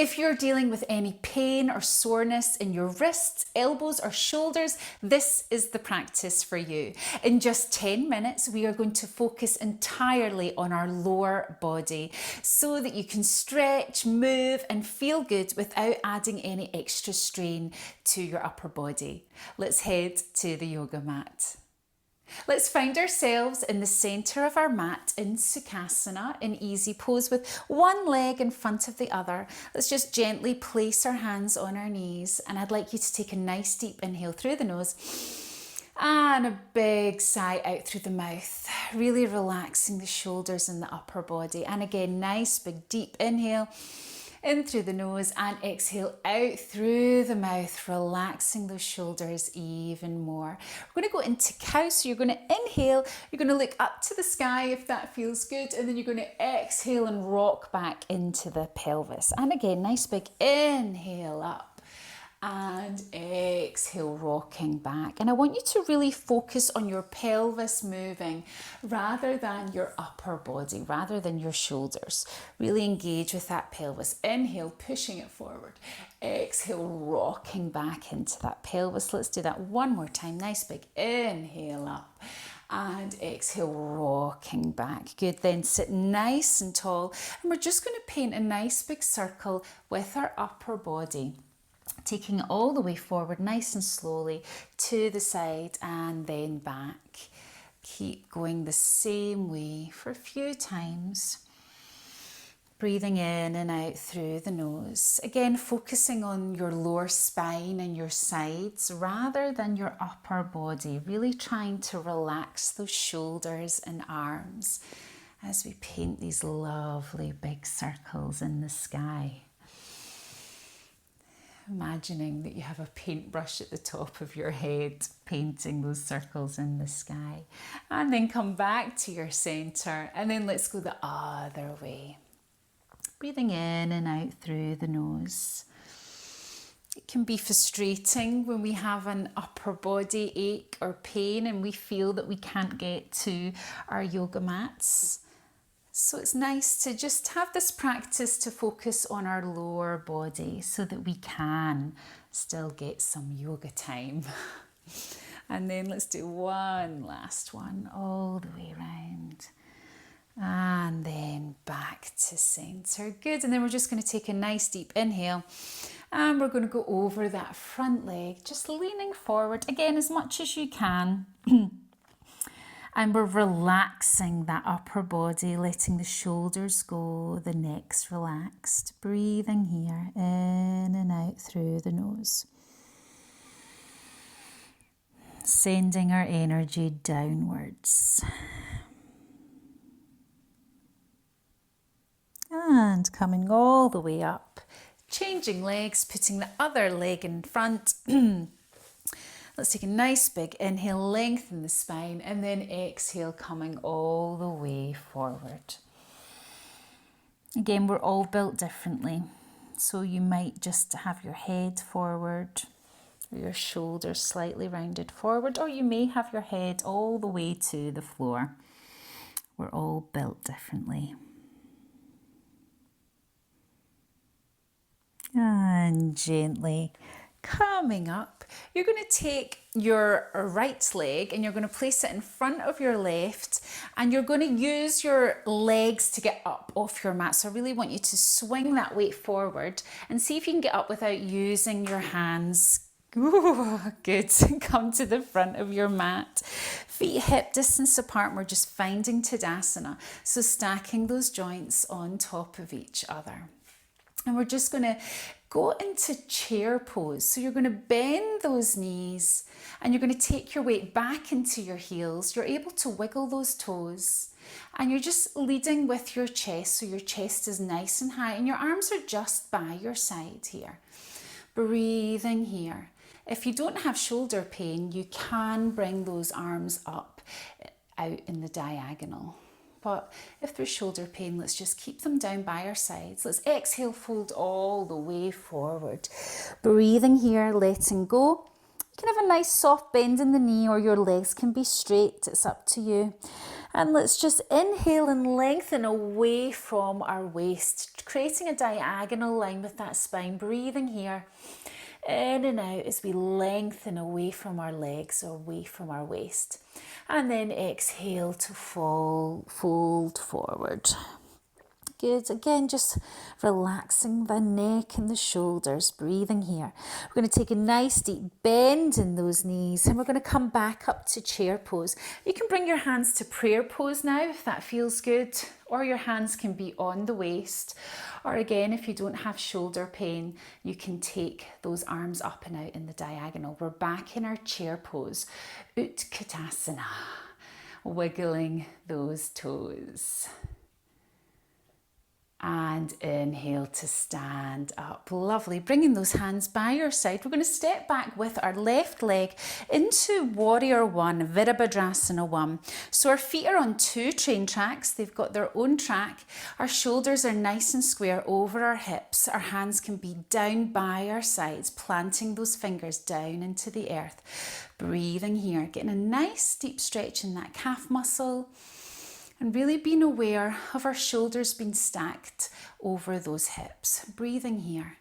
If you're dealing with any pain or soreness in your wrists, elbows or shoulders, this is the practice for you. In just 10 minutes, we are going to focus entirely on our lower body so that you can stretch, move and feel good without adding any extra strain to your upper body. Let's head to the yoga mat. Let's find ourselves in the center of our mat in Sukhasana, in easy pose with one leg in front of the other. Let's just gently place our hands on our knees, and I'd like you to take a nice deep inhale through the nose and a big sigh out through the mouth, really relaxing the shoulders and the upper body. And again, nice big deep inhale in through the nose and exhale out through the mouth, relaxing those shoulders even more. We're going to go into cow, so you're going to inhale, you're going to look up to the sky if that feels good, and then you're going to exhale and rock back into the pelvis. And again, nice big inhale up and exhale, rocking back. And I want you to really focus on your pelvis moving rather than your upper body, rather than your shoulders. Really engage with that pelvis. Inhale, pushing it forward. Exhale, rocking back into that pelvis. Let's do that one more time. Nice big inhale up and exhale, rocking back. Good, then sit nice and tall, and we're just going to paint a nice big circle with our upper body, taking it all the way forward nice and slowly to the side and then back. Keep going the same way for a few times. Breathing in and out through the nose. Again, focusing on your lower spine and your sides rather than your upper body. Really trying to relax those shoulders and arms as we paint these lovely big circles in the sky. Imagining that you have a paintbrush at the top of your head, painting those circles in the sky. And then come back to your center, and then let's go the other way. Breathing in and out through the nose. It can be frustrating when we have an upper body ache or pain and we feel that we can't get to our yoga mats. So it's nice to just have this practice to focus on our lower body so that we can still get some yoga time. And then let's do one last one all the way around. And then back to center. Good. And then we're just going to take a nice deep inhale. And we're going to go over that front leg, just leaning forward again as much as you can. And we're relaxing that upper body, letting the shoulders go, the neck's relaxed. Breathing here, in and out through the nose. Sending our energy downwards. And coming all the way up. Changing legs, putting the other leg in front. Let's take a nice big inhale, lengthen the spine, and then exhale, coming all the way forward. Again, we're all built differently. So you might just have your head forward, or your shoulders slightly rounded forward, or you may have your head all the way to the floor. We're all built differently. And gently coming up, you're going to take your right leg and you're going to place it in front of your left, and you're going to use your legs to get up off your mat. So I really want you to swing that weight forward and see if you can get up without using your hands. Ooh, good. Come to the front of your mat. Feet hip distance apart. And we're just finding Tadasana. So stacking those joints on top of each other. And we're just going to go into chair pose. So you're going to bend those knees and you're going to take your weight back into your heels. You're able to wiggle those toes and you're just leading with your chest. So your chest is nice and high and your arms are just by your side here. Breathing here. If you don't have shoulder pain, you can bring those arms up out in the diagonal. But if there's shoulder pain, let's just keep them down by our sides. Let's exhale, fold all the way forward. Breathing here, letting go. You can have a nice soft bend in the knee, or your legs can be straight. It's up to you. And let's just inhale and lengthen away from our waist, creating a diagonal line with that spine. Breathing here, in and out as we lengthen away from our legs or away from our waist. And then exhale to fold forward. Good. Again, just relaxing the neck and the shoulders, breathing here. We're going to take a nice deep bend in those knees and we're going to come back up to chair pose. You can bring your hands to prayer pose now if that feels good, or your hands can be on the waist. Or again, if you don't have shoulder pain, you can take those arms up and out in the diagonal. We're back in our chair pose, Utkatasana, wiggling those toes. And inhale to stand up. Lovely. Bringing those hands by your side. We're going to step back with our left leg into Warrior One, Virabhadrasana 1. So our feet are on 2 train tracks. They've got their own track. Our shoulders are nice and square over our hips. Our hands can be down by our sides, planting those fingers down into the earth. Breathing here, getting a nice deep stretch in that calf muscle. And really being aware of our shoulders being stacked over those hips. Breathing here.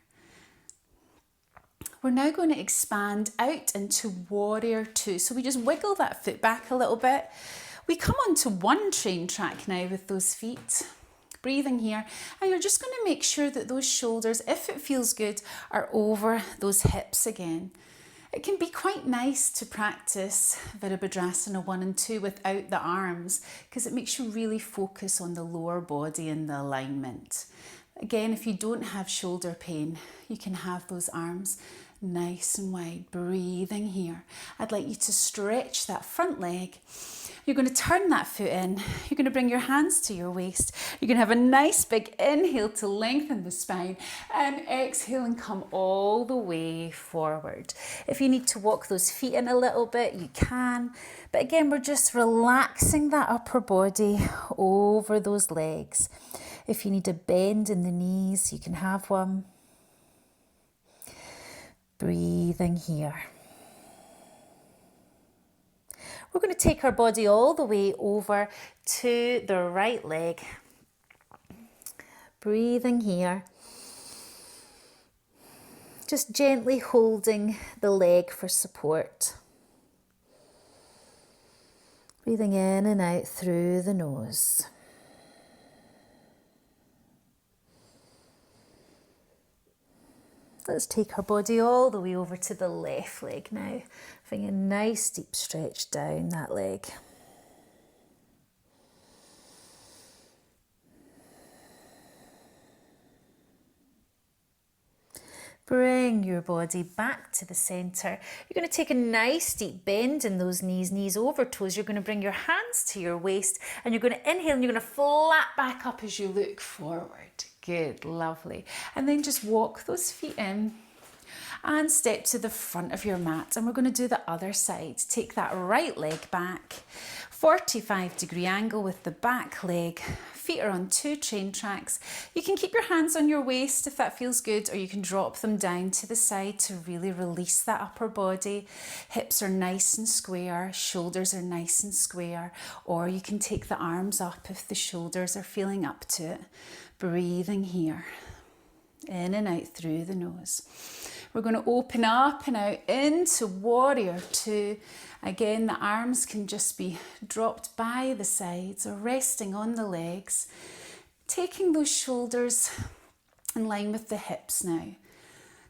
We're now going to expand out into Warrior Two. So we just wiggle that foot back a little bit. We come onto 1 train track now with those feet. Breathing here. And you're just going to make sure that those shoulders, if it feels good, are over those hips again. It can be quite nice to practice Virabhadrasana 1 and 2 without the arms because it makes you really focus on the lower body and the alignment. Again, if you don't have shoulder pain, you can have those arms nice and wide. Breathing here. I'd like you to stretch that front leg. You're going to turn that foot in. You're going to bring your hands to your waist. You're going to have a nice big inhale to lengthen the spine and exhale and come all the way forward. If you need to walk those feet in a little bit, you can. But again, we're just relaxing that upper body over those legs. If you need a bend in the knees, you can have one. Breathing here. We're going to take our body all the way over to the right leg. Breathing here. Just gently holding the leg for support. Breathing in and out through the nose. Let's take our body all the way over to the left leg now. Having a nice deep stretch down that leg. Bring your body back to the centre. You're going to take a nice deep bend in those knees, knees over toes. You're going to bring your hands to your waist and you're going to inhale and you're going to flat back up as you look forward. Good, lovely. And then just walk those feet in and step to the front of your mat. And we're going to do the other side. Take that right leg back, 45-degree angle with the back leg. Feet are on 2 train tracks. You can keep your hands on your waist if that feels good, or you can drop them down to the side to really release that upper body. Hips are nice and square, shoulders are nice and square, or you can take the arms up if the shoulders are feeling up to it. Breathing here, in and out through the nose. We're going to open up and out into Warrior Two. Again, the arms can just be dropped by the sides or resting on the legs. Taking those shoulders in line with the hips now.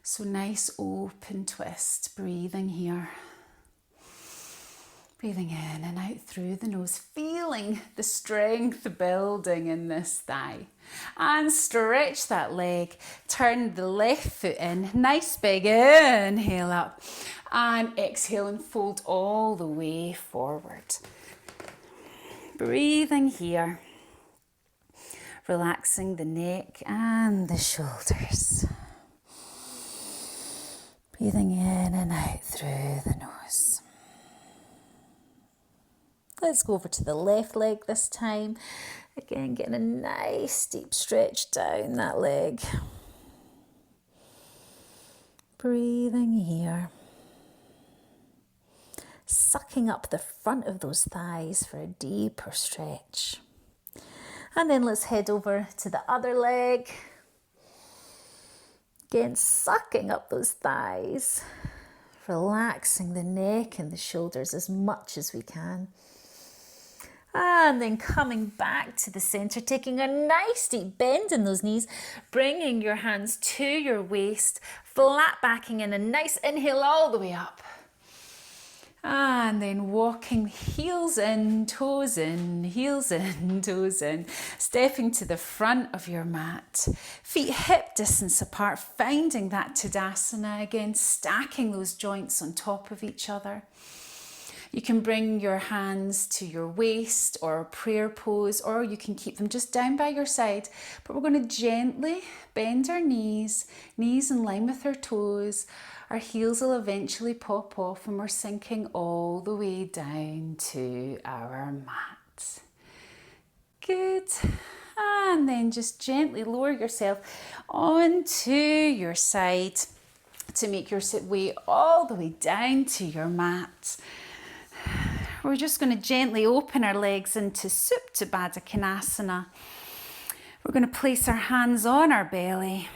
So nice open twist. Breathing here. Breathing in and out through the nose, feeling the strength building in this thigh. And stretch that leg, turn the left foot in, nice big inhale up. And exhale and fold all the way forward. Breathing here, relaxing the neck and the shoulders. Breathing in and out through the nose. Let's go over to the left leg this time. Again, getting a nice deep stretch down that leg. Breathing here. sucking up the front of those thighs for a deeper stretch. And then let's head over to the other leg. Again, sucking up those thighs, relaxing the neck and the shoulders as much as we can. And then coming back to the center, taking a nice deep bend in those knees, bringing your hands to your waist, flat backing in a nice inhale all the way up. And then walking heels in, toes in, heels in, toes in, stepping to the front of your mat, feet hip distance apart, finding that Tadasana again, stacking those joints on top of each other. You can bring your hands to your waist or a prayer pose, or you can keep them just down by your side. But we're going to gently bend our knees in line with our toes. Our heels will eventually pop off and we're sinking all the way down to our mat. Good. And then just gently lower yourself onto your side to make your way all the way down to your mat. We're just going to gently open our legs into Supta Baddha Konasana. We're going to place our hands on our belly.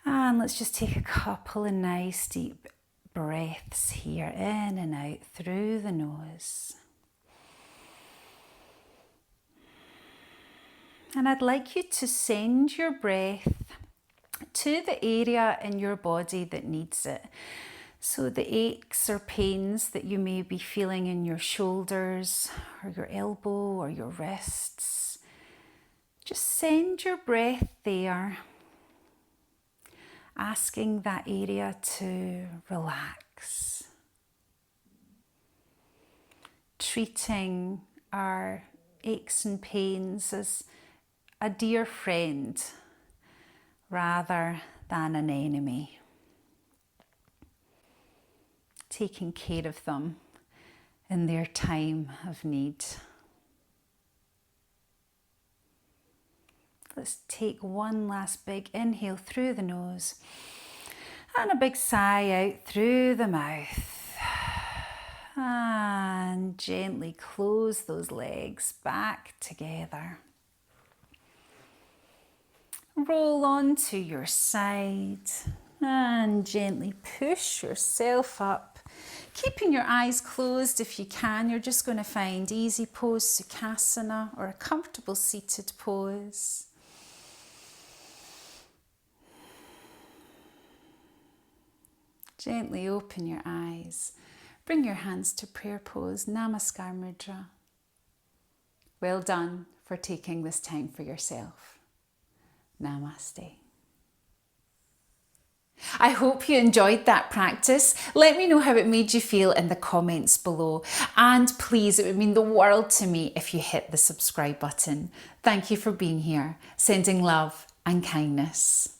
And let's just take a couple of nice deep breaths here, in and out through the nose. And I'd like you to send your breath to the area in your body that needs it. So the aches or pains that you may be feeling in your shoulders or your elbow or your wrists, just send your breath there, asking that area to relax. Treating our aches and pains as a dear friend rather than an enemy. Taking care of them in their time of need. Let's take one last big inhale through the nose and a big sigh out through the mouth. And gently close those legs back together. Roll onto your side and gently push yourself up. Keeping your eyes closed if you can, you're just going to find easy pose, Sukhasana, or a comfortable seated pose. Gently open your eyes. Bring your hands to prayer pose, Namaskar Mudra. Well done for taking this time for yourself. Namaste. I hope you enjoyed that practice. Let me know how it made you feel in the comments below. And please, it would mean the world to me if you hit the subscribe button. Thank you for being here. Sending love and kindness.